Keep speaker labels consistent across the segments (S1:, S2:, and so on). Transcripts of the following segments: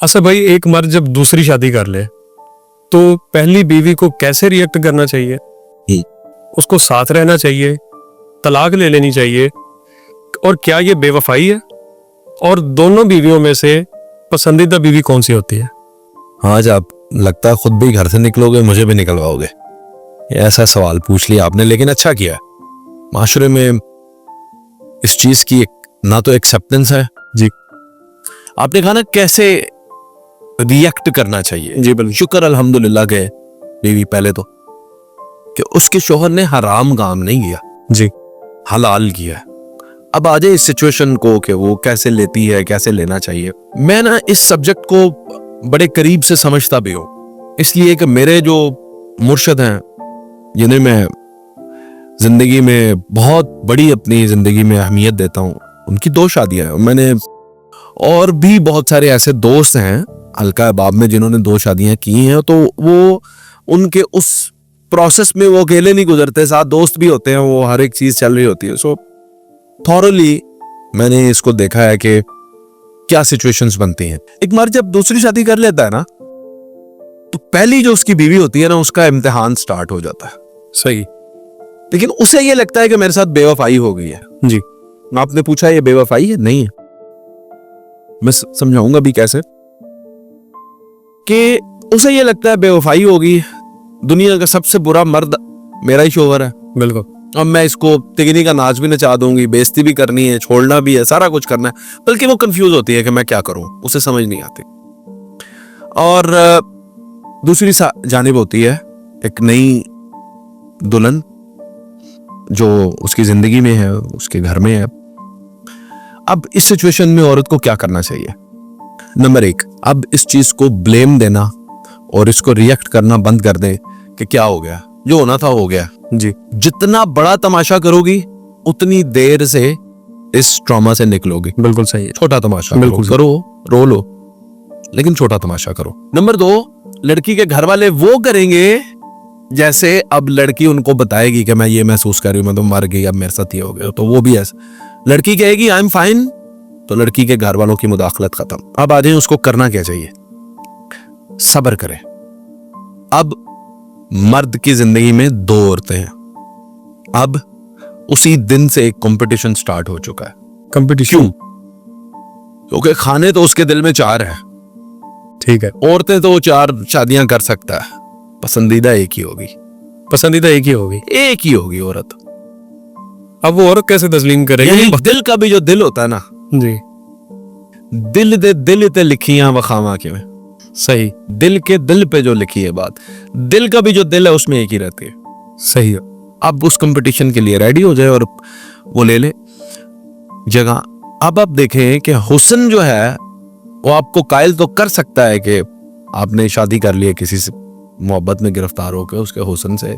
S1: अच्छा भाई, एक मर्द जब दूसरी शादी कर ले तो पहली बीवी को कैसे रिएक्ट करना चाहिए? उसको साथ रहना चाहिए, तलाक ले लेनी चाहिए, और क्या ये बेवफाई है? और दोनों बीवियों में से पसंदीदा बीवी कौन सी होती है?
S2: आज आप लगता है खुद भी घर से निकलोगे, मुझे भी निकलवाओगे। ऐसा सवाल पूछ लिया आपने, लेकिन अच्छा किया। माशरे में इस चीज की ना तो एक्सेप्टेंस है
S1: जी।
S2: आपने कहा ना कैसे रिएक्ट करना चाहिए।
S1: जी बिल्कुल।
S2: शुक्र अल्हम्दुलिल्लाह के बीवी पहले तो कि उसके शोहर ने हराम काम नहीं किया
S1: जी।
S2: हलाल किया। अब आ जाए इस सिचुएशन को कि वो कैसे लेती है, कैसे लेना चाहिए। मैं ना इस सब्जेक्ट को बड़े करीब से समझता भी हूँ, इसलिए कि मेरे जो मुर्शद हैं जिन्हें मैं जिंदगी में बहुत बड़ी अपनी जिंदगी में अहमियत देता हूँ, उनकी 2 शादियां हैं। मैंने और भी बहुत सारे ऐसे दोस्त हैं हल्का अहबाब में जिन्होंने 2 शादियां की हैं, तो वो उनके उस प्रोसेस में वो अकेले नहीं गुजरते, साथ दोस्त भी होते हैं, वो हर एक चीज चल रही होती है। सो थॉरली मैंने इसको देखा है कि क्या सिचुएशंस बनती हैं। एक मर्द जब दूसरी शादी कर लेता है ना, तो पहली जो उसकी बीवी होती है ना, उसका इम्तिहान स्टार्ट हो जाता है।
S1: सही।
S2: लेकिन उसे ये लगता है कि मेरे साथ बेवफाई हो गई है।
S1: जी।
S2: आपने पूछा ये बेवफाई है? नहीं है। मैं समझाऊंगा भी कैसे कि उसे ये लगता है बेवफाई होगी, दुनिया का सबसे बुरा मर्द मेरा ही शोहर है।
S1: बिल्कुल।
S2: अब मैं इसको तिगनी का नाच भी नचा दूंगी, बेइज्जती भी करनी है, छोड़ना भी है, सारा कुछ करना है। बल्कि वो कंफ्यूज होती है कि मैं क्या करूं, उसे समझ नहीं आती। और दूसरी जानिब होती है एक नई दुल्हन जो उसकी जिंदगी में है, उसके घर में है। अब इस सिचुएशन में औरत को क्या करना चाहिए? नंबर 1, अब इस चीज को ब्लेम देना और इसको रिएक्ट करना बंद कर दे कि क्या हो गया, जो होना था हो गया।
S1: जी।
S2: जितना बड़ा तमाशा करोगी उतनी देर से इस ट्रॉमा से निकलोगी।
S1: बिल्कुल सही है।
S2: छोटा तमाशा
S1: बिल्कुल
S2: करो, रो लो, लेकिन छोटा तमाशा करो। नंबर 2, लड़की के घर वाले वो करेंगे जैसे अब लड़की उनको बताएगी कि मैं ये महसूस कर रही हूं, मैं तो मर गई, अब मेरे साथ ये हो गया। तो वो भी ऐसा, लड़की कहेगी आई एम फाइन, तो लड़की के घर वालों की मुदाखलत खत्म। अब आ जाए उसको करना क्या चाहिए? सब्र करें। अब मर्द की जिंदगी में 2 औरतें हैं। अब उसी दिन से एक कंपटीशन स्टार्ट हो चुका है।
S1: कंपटीशन?
S2: क्यों? क्योंकि खाने तो उसके दिल में 4 है।
S1: ठीक है।
S2: औरतें तो 4 शादियां कर सकता है, पसंदीदा एक ही होगी।
S1: पसंदीदा एक ही होगी।
S2: एक ही होगी औरत।
S1: अब वो औरत कैसे तस्लीम करेगी?
S2: यही दिल का भी जो दिल होता है ना,
S1: जी।
S2: दिल दे दिल ते लिखियां वखावा के में।
S1: सही।
S2: दिल के दिल पे जो लिखी है बात, दिल का भी जो दिल है उसमें एक ही रहती है।
S1: सही है।
S2: अब उस कंपटीशन के लिए रेडी हो जाए और वो ले ले जगह। अब आप देखें कि हुस्न जो है वो आपको कायल तो कर सकता है कि आपने शादी कर ली है किसी से, मोहब्बत में गिरफ्तार होकर उसके हुस्न से,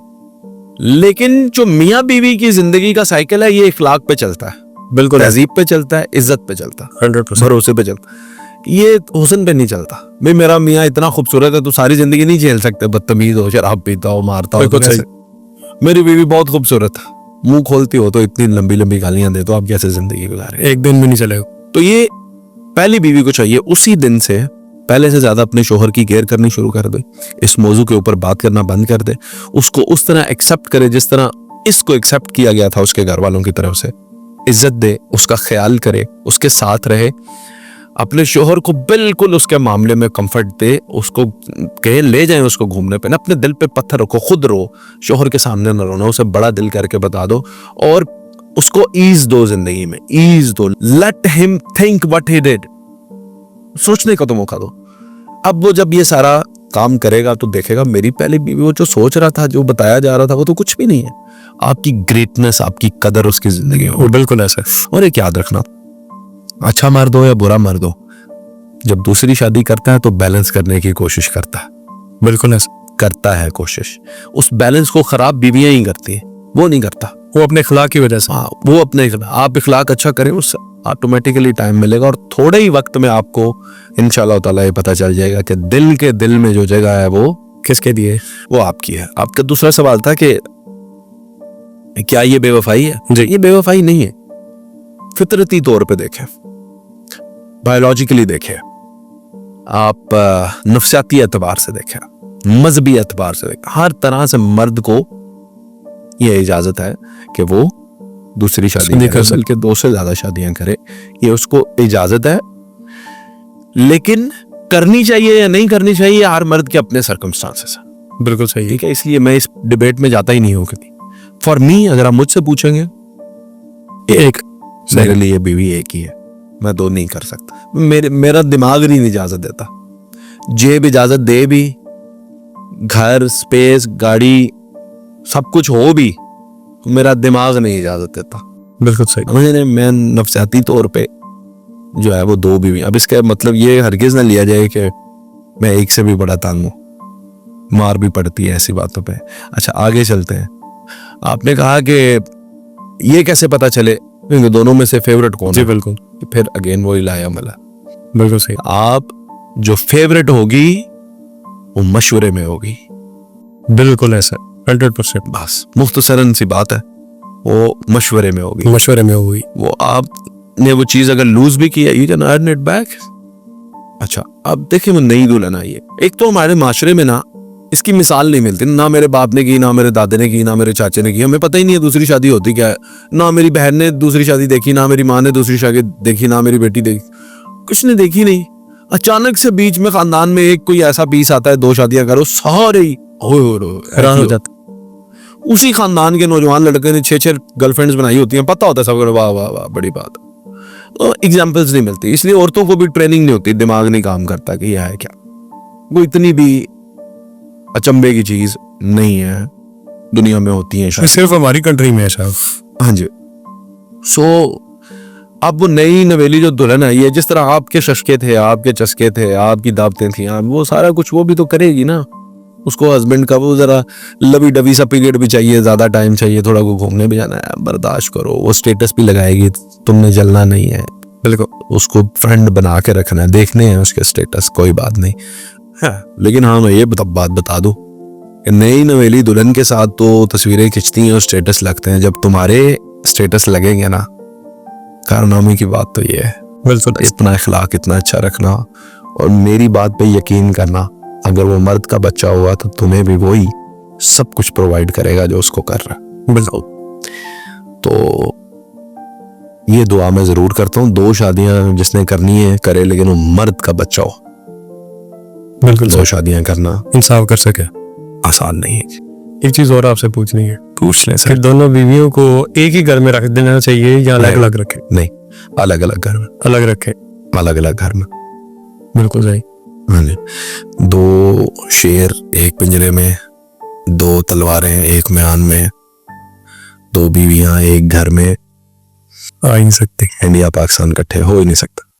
S2: लेकिन जो मियाँ बीवी की जिंदगी का साइकिल है ये इखलाक पे चलता है,
S1: बिल्कुल।
S2: तहजीब पे चलता है, इज्जत पे चलता है,
S1: 100%।
S2: भरोसे पे चलता है। ये हुस्न पे नहीं चलता। भाई मेरा मियाँ इतना खूबसूरत है तो सारी जिंदगी नहीं झेल सकते, बदतमीज हो, शराब पीता हो, मारता हो, तो कैसे? मेरी बीवी बहुत खूबसूरत है, मुंह खोलती हो तो इतनी लंबी लंबी गालियां दे, तो आप कैसे जिंदगी गुजारे?
S1: एक दिन भी नहीं चलेगा।
S2: तो ये पहली बीवी को चाहिए उसी दिन से पहले से ज्यादा अपने शोहर की केयर करनी शुरू कर दे, इस मौजू के ऊपर बात करना बंद कर दे, उसको उस तरह एक्सेप्ट करे जिस तरह इसको एक्सेप्ट किया गया था उसके घर वालों की तरफ से। इज्जत दे, उसका ख्याल करे, उसके साथ रहे, अपने शोहर को बिल्कुल उसके मामले में कंफर्ट दे, उसको कहे ले जाए उसको घूमने पे, ना अपने दिल पे पत्थर रखो, खुद रो, शोहर के सामने न रोना, उसे बड़ा दिल करके बता दो और उसको ईज दो, जिंदगी में ईज दो। Let him think what he did, सोचने का तो मौका दो। अब वो जब ये सारा काम करेगा तो देखेगा मेरी पहली बीवी, वो जो सोच रहा था, जो बताया जा रहा था, वो तो कुछ भी नहीं है। आपकी ग्रेटनेस, आपकी कदर उसकी जिंदगी में।
S1: बिल्कुल ऐसा।
S2: और एक याद रखना, अच्छा मर्द हो या बुरा मर्द हो, जब दूसरी शादी करता है तो बैलेंस करने की कोशिश करता है।
S1: बिल्कुल ऐसा
S2: करता है कोशिश। उस बैलेंस को खराब बीवियां ही करती है, वो नहीं करता।
S1: वो अपने इखलाक की वजह से।
S2: हाँ, वो अपने आप इखलाक अच्छा करें, उससे ऑटोमेटिकली टाइम मिलेगा और थोड़े ही वक्त में आपको इंशाल्लाह ताला ये पता चल जाएगा कि दिल के दिल में जो जगह है वो
S1: किसके दिए?
S2: वो आपकी है। आपका दूसरा सवाल था कि क्या ये बेवफाई है?
S1: जी।
S2: ये बेवफाई नहीं है। फितरती तौर पे देखें, बायोलॉजिकली देखें, आप नफसियाती एतबार से देखें, मजहबी एतबार से देखें, हर तरह से मर्द को यह इजाजत है कि वो दूसरी शादी करे, बल्कि 2 से ज्यादा शादियां करे, ये उसको इजाजत है। लेकिन करनी चाहिए या नहीं करनी चाहिए हर मर्द के अपने सर्कमस्टांसेस है।
S1: बिल्कुल सही है।
S2: ठीक है, इसलिए मैं इस डिबेट में जाता ही नहीं हूँ कभी। फॉर मी, अगर आप मुझसे पूछेंगे, एक मेरे लिए बीवी एक ही है, मैं 2 नहीं कर सकता। मेरा दिमाग नहीं इजाजत देता। जेब इजाजत दे भी, घर, स्पेस, गाड़ी सब कुछ हो भी, मेरा दिमाग नहीं इजाजत देता।
S1: बिल्कुल सही।
S2: मैं नफसियाती तौर पे जो है वो 2 बीवी। अब इसका मतलब ये हरगिज ना लिया जाए कि मैं एक से भी बड़ा तंग हूँ, मार भी पड़ती है ऐसी बातों पे। अच्छा, आगे चलते हैं। आपने कहा कि ये कैसे पता चले क्योंकि दोनों में से फेवरेट कौन है?
S1: जी बिल्कुल।
S2: फिर अगेन वही लाया मला।
S1: बिल्कुल सही।
S2: आप जो फेवरेट होगी वो मशवरे में होगी।
S1: बिल्कुल ऐसा 100%।
S2: बस मुख्तसरन सी बात है, वो मशवरे में होगी।
S1: मशवरे में हुई।
S2: वो आपने वो चीज अगर लूज भी किया, you can earn it back. अच्छा, अब देखिए वो नई दुल्हन आई है। एक तो हमारे माशरे में ना इसकी मिसाल नहीं मिलती, ना मेरे बाप ने की, ना मेरे दादे ने की, ना मेरे चाचे ने की। हमें पता ही नहीं है दूसरी शादी होती क्या है। ना मेरी बहन ने दूसरी शादी देखी, ना मेरी माँ ने दूसरी शादी देखी, ना मेरी बेटी देखी, कुछ ने देखी नहीं। अचानक से बीच में खानदान में एक कोई ऐसा पीस आता है, 2 शादियां करो, सारे ही हैरान हो जाते। उसी खानदान के नौजवान लड़के ने 6-6 गर्लफ्रेंड्स बनाई होती हैं, पता होता है सबको, वाह वाह वाह बड़ी बात। तो एग्जाम्पल्स नहीं मिलती, इसलिए औरतों को भी ट्रेनिंग नहीं होती, दिमाग नहीं काम करता कि यह है क्या। वो इतनी भी अचंभे की चीज नहीं है, दुनिया में होती है शायद,
S1: सिर्फ हमारी कंट्री में है साहब।
S2: हाँ जी। सो अब वो नई नवेली जो दुल्हन आई है, जिस तरह आपके शशके थे, आपके चस्के थे, आपकी दावतें थी, वो सारा कुछ वो भी तो करेगी ना। उसको हस्बैंड का वो जरा लवी डवी सा पीरियड भी चाहिए, ज्यादा टाइम चाहिए, थोड़ा को घूमने भी जाना है, बर्दाश्त करो। वो स्टेटस भी लगाएगी, तुमने जलना नहीं है। बिल्कुल, उसको फ्रेंड बना के रखना है, देखने हैं उसके स्टेटस, कोई बात नहीं है। लेकिन हाँ, मैं ये बात बता दूं कि नई नवेली दुल्हन के साथ तो तस्वीरें खिंचती हैं और स्टेटस लगते हैं। जब तुम्हारे स्टेटस लगेंगे ना, कारनामे की बात तो ये है। बिल्कुल, इतना इखलाक इतना अच्छा रखना, और मेरी बात पे यकीन करना, अगर वो मर्द का बच्चा हुआ तो तुम्हें भी वही सब कुछ प्रोवाइड करेगा जो उसको कर रहा है। बिल्कुल। तो ये दुआ मैं जरूर करता हूँ, 2 शादियां जिसने करनी है करे, लेकिन वो मर्द का बच्चा हो।
S1: बिल्कुल,
S2: 2 शादियां करना
S1: इंसाफ कर सके
S2: आसान नहीं है।
S1: एक चीज और आपसे पूछनी है।
S2: पूछ लें
S1: फिर दोनों बीवियों को एक ही घर में रख देना चाहिए या अलग अलग रखे?
S2: नहीं, अलग अलग घर में।
S1: अलग रखे,
S2: अलग अलग घर में।
S1: बिल्कुल सही।
S2: हाँ जी। 2 शेर एक पिंजरे में, 2 तलवारें एक म्यान में, 2 बीवियां एक घर में
S1: आ ही नहीं सकती।
S2: इंडिया पाकिस्तान इकट्ठे हो ही नहीं सकता।